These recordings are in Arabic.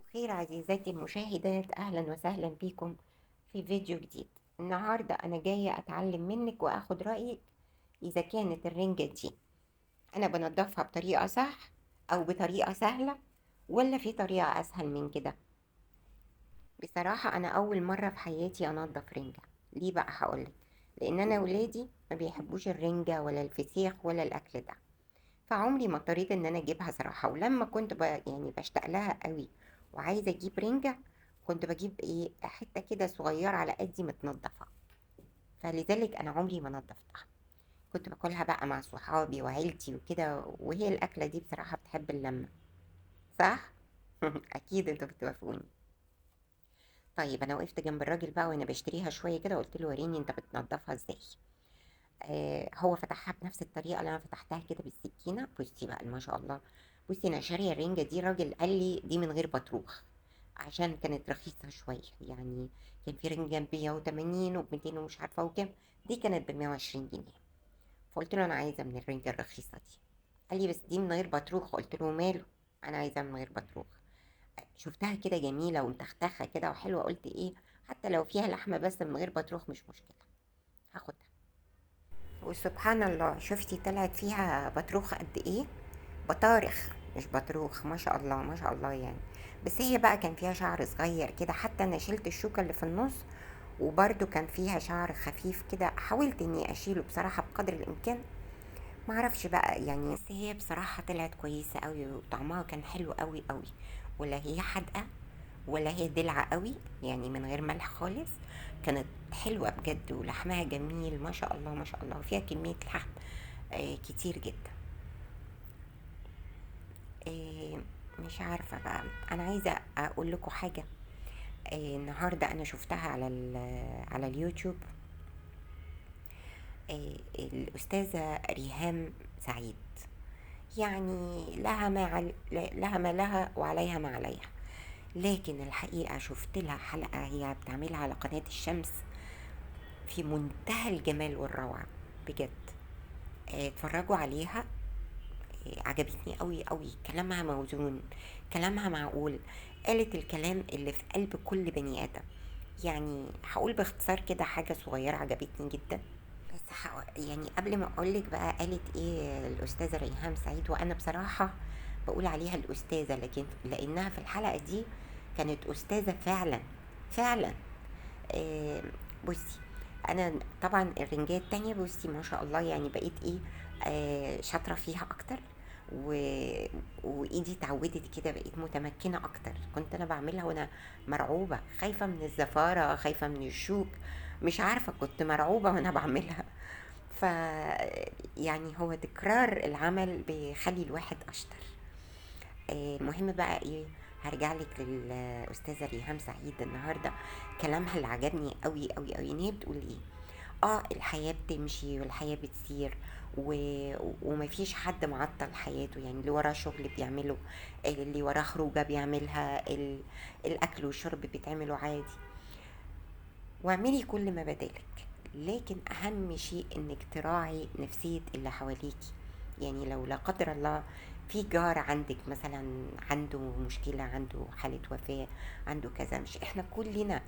الخير عزيزاتي المشاهدات، أهلا وسهلا بكم في فيديو جديد. النهاردة أنا جاية أتعلم منك وأخد رأيك إذا كانت الرنجة دي أنا بنضفها بطريقة صح أو بطريقة سهلة، ولا في طريقة أسهل من كده. بصراحة أنا أول مرة في حياتي أنضف رنجة. ليه بقى؟ هقولك. لأن أنا ولادي ما بيحبوش الرنجة ولا الفسيخ ولا الأكل ده، فعمري ما اضطريت ان انا اجيبها صراحة. ولما كنت يعني بشتاق لها قوي وعايزة اجيب رنجة، كنت بجيب ايه، حتة كده صغيرة على قدي متنضفة. فلذلك انا عمري ما نضفتها. كنت باكلها بقى مع صحابي وعيلتي وكده، وهي الاكلة دي بصراحة بتحب اللمة. صح؟ اكيد انتوا بتوافقوني. طيب انا وقفت جنب الراجل بقى وانا بشتريها شوية كده، قلت له وريني انت بتنضفها ازاي. هو فتحها بنفس الطريقة اللي أنا فتحتها كده بالسكينة. بصي بقى ما شاء الله. بصي أنا شارية الرنجة دي، راجل قال لي دي من غير بطروخ عشان كانت رخيصة شوية يعني. كان في رنجة ب180 وب200 ومش عارفة وكام. دي كانت ب120 جنيه. فقلت له أنا عايزة من الرنجة الرخيصة دي. قال لي بس دي من غير بطروخ. قلت له ماله، أنا عايزة من غير بطروخ. شفتها كده جميلة ومتختخة كده وحلوة، قلت إيه، حتى لو فيها لحمة بس من غير بطروخ مش مشكلة، هاخدها. وسبحان الله، شفتي طلعت فيها بطروخ قد ايه. بطارخ مش بطروخ، ما شاء الله ما شاء الله يعني. بس هي بقى كان فيها شعر صغير كده، حتى انا شلت الشوكة اللي في النص، وبرده كان فيها شعر خفيف كده، حاولت اني اشيله بصراحة بقدر الامكان. معرفش بقى يعني، بس هي بصراحة طلعت كويسة قوي وطعمها كان حلو قوي قوي. ولا هي حادقة ولا هي دلعة قوي، يعني من غير ملح خالص. كانت حلوة بجد ولحمها جميل ما شاء الله ما شاء الله، فيها كمية لحم كتير جدا. آه مش عارفة بقى. أنا عايزة أقول لكم حاجة. النهاردة أنا شفتها على اليوتيوب. الأستاذة ريهام سعيد، يعني لها ما لها وعليها ما عليها. لكن الحقيقة شفت لها حلقة هي بتعملها على قناة الشمس، في منتهى الجمال والروعة بجد. اتفرجوا عليها. عجبتني قوي قوي، كلامها موزون، كلامها معقول. قالت الكلام اللي في قلب كل بني آدم. يعني هقول باختصار كده حاجة صغيرة عجبتني جدا. بس يعني قبل ما اقولك بقى قالت ايه الأستاذة ريهام سعيد، وانا بصراحة بقول عليها الأستاذة، لكن لأنها في الحلقة دي كانت أستاذة فعلا فعلا. آه، بصي، انا طبعا الرنجات التانية بصي ما شاء الله يعني بقيت ايه، شاطرة فيها اكتر. و... وايدي اتعودت كده، بقيت متمكنة اكتر. كنت انا بعملها وانا مرعوبة، خايفة من الزفارة، خايفة من الشوك، مش عارفة، كنت مرعوبة وانا بعملها. ف يعني هو تكرار العمل بيخلي الواحد اشطر. المهم بقى ايه، هرجع لك للاستاذه ريهام سعيد النهارده. كلامها اللي عجبني قوي قوي قوي ان هي بتقول ايه، الحياه بتمشي والحياه بتسير، ومفيش حد معطل حياته. يعني اللي وراه شغل بيعمله، اللي وراه خروجه بيعملها، الاكل والشرب بيتعملوا عادي، واعملي كل ما بدالك. لكن اهم شيء انك تراعي نفسية اللي حواليكي. يعني لو لا قدر الله في جار عندك مثلا عنده مشكلة، عنده حالة وفاة، عنده كذا، مش احنا كلنا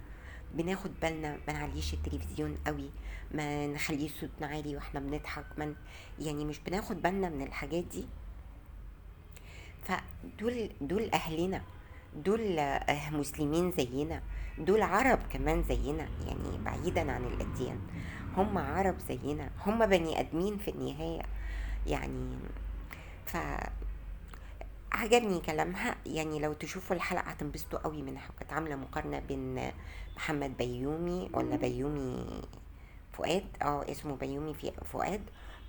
بناخد بالنا ما نعليش التلفزيون قوي، ما نخليه صوتنا عالي واحنا بنضحك، من يعني مش بناخد بالنا من الحاجات دي. فدول اهلنا، دول مسلمين زينا، دول عرب كمان زينا، يعني بعيدا عن الاديان، هم عرب زينا، هم بني ادمين في النهايه يعني. فعجبني كلامها. يعني لو تشوفوا الحلقه هتنبسطوا قوي منها. وكانت عامله مقارنه بين محمد بيومي، ولا بيومي فؤاد، اسمه بيومي فؤاد،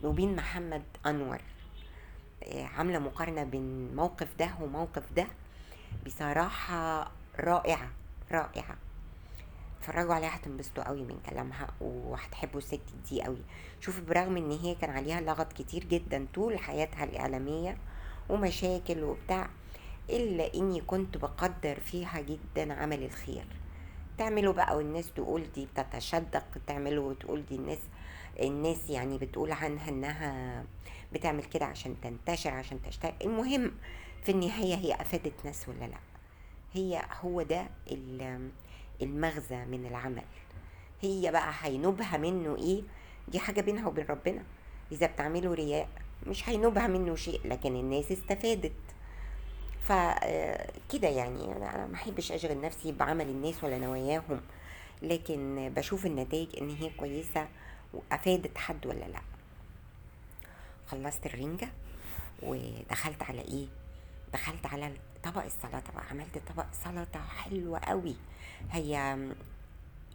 وبين محمد انور. عامله مقارنه بين موقف ده وموقف ده، بصراحة رائعة رائعة. اتفرجوا عليها هتنبسطوا قوي من كلامها وهتحبوا الست دي قوي. شوفي، برغم ان هي كان عليها لغط كتير جدا طول حياتها الإعلامية ومشاكل وبتاع، إلا إني كنت بقدر فيها جدا عمل الخير. تعملوا بقى والناس تقول دي بتتشدق، تعملوا وتقول دي الناس يعني بتقول عنها انها بتعمل كده عشان تنتشر، عشان تشتغل. المهم في النهاية هي أفادت ناس ولا لا؟ هو ده المغزى من العمل. هي بقى هينوبها منه ايه؟ دي حاجة بينها وبين ربنا. اذا بتعملوا رياء مش هينوبها منه شيء، لكن الناس استفادت. فكده يعني انا ما احبش اشغل نفسي بعمل الناس ولا نواياهم، لكن بشوف النتائج ان هي كويسة وافادت حد ولا لا. خلصت الرنجة ودخلت على ايه؟ دخلت على طبق السلطة بقى. عملت طبق سلطة حلوة قوي. هي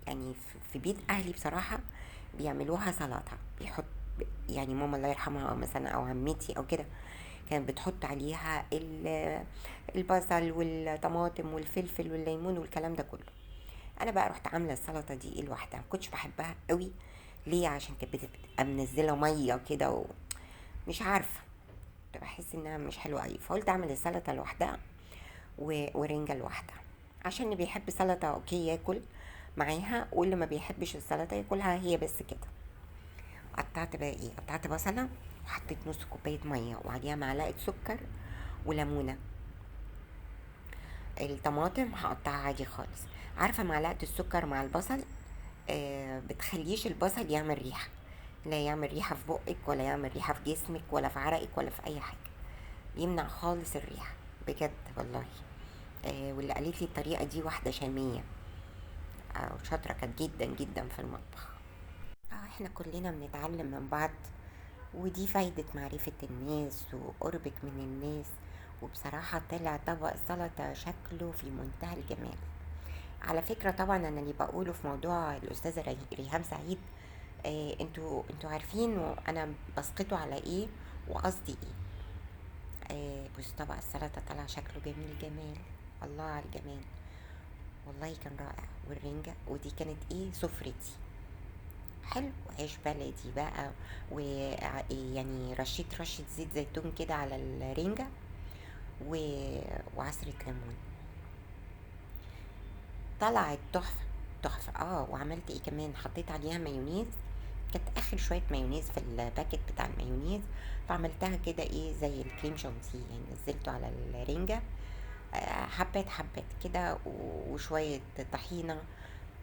يعني في بيت اهلي بصراحة بيعملوها سلطة، بيحط يعني ماما الله يرحمها او مثلا او عمتي او كده كانت بتحط عليها البصل والطماطم والفلفل والليمون والكلام ده كله. انا بقى رحت عامله السلطه دي لوحدها، ما كنتش بحبها قوي. ليه؟ عشان كانت بتبقى منزله ميه كده ومش عارفه، كنت بحس انها مش حلوه قوي، فقلت اعمل السلطه لوحدها ورنجه لوحدها. عشان اللي بيحب سلطه اوكي ياكل معاها، واللي ما بيحبش السلطه ياكلها هي بس كده. قطعت بقى ايه؟ قطعت بصله وحطيت نص كوبايه ميه وعليها معلقه سكر وليمونه. الطماطم هقطعها عادي خالص. عارفه معلقه السكر مع البصل بتخليش البصل يعمل ريحه، لا يعمل ريحه في بقك ولا يعمل ريحه في جسمك ولا في عرقك ولا في اي حاجه، يمنع خالص الريحه بجد والله. واللي قالت لي الطريقه دي واحده شاميه شاطره كانت جدا جدا في المطبخ. احنا كلنا بنتعلم من بعض، ودي فايدة معرفة الناس وقربك من الناس. وبصراحة طلع طبق سلطة شكله في منتهى الجمال. على فكرة طبعا انا اللي بقوله في موضوع الاستاذة ريهام سعيد، انتوا عارفين انا بسقطه على ايه وقصدي ايه. بس طبق السلطة طلع شكله جميل جمال، الله على الجمال، والله كان رائع. والرنجة ودي كانت ايه سفرتي. حلو، عيش بلدي بقى، ويعني رشة زيت زيتون كده على الرنجة و... وعصرة ليمون. طلعت تحفة تحفة. وعملت ايه كمان؟ حطيت عليها مايونيز، كانت اخر شوية مايونيز في الباكت بتاع المايونيز، فعملتها كده ايه زي الكريم شانتيه، يعني نزلته على الرنجة حبات حبات كده وشوية طحينة.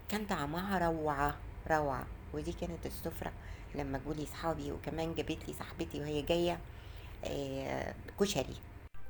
كان طعمها روعة روعة. ودي كانت السفرة لما جولي صحابي، وكمان جابت لي صاحبتي وهي جاية كشري.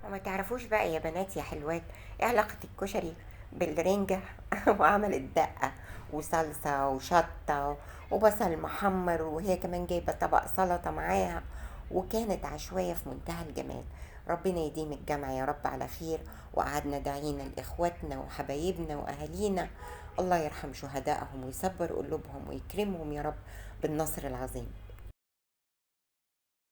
وما تعرفوش بقى يا بنات يا حلوات ايه علاقة الكشري بالرنجة وعملت دقة وصلصة وشطة وبصل محمر، وهي كمان جايبة طبق سلطة معاها، وكانت عشوائية في منتهى الجمال. ربنا يديم الجمع يا رب على خير، وقعدنا داعينا لإخواتنا وحبايبنا وأهالينا، الله يرحم شهدائهم ويصبر قلوبهم ويكرمهم يا رب بالنصر العظيم.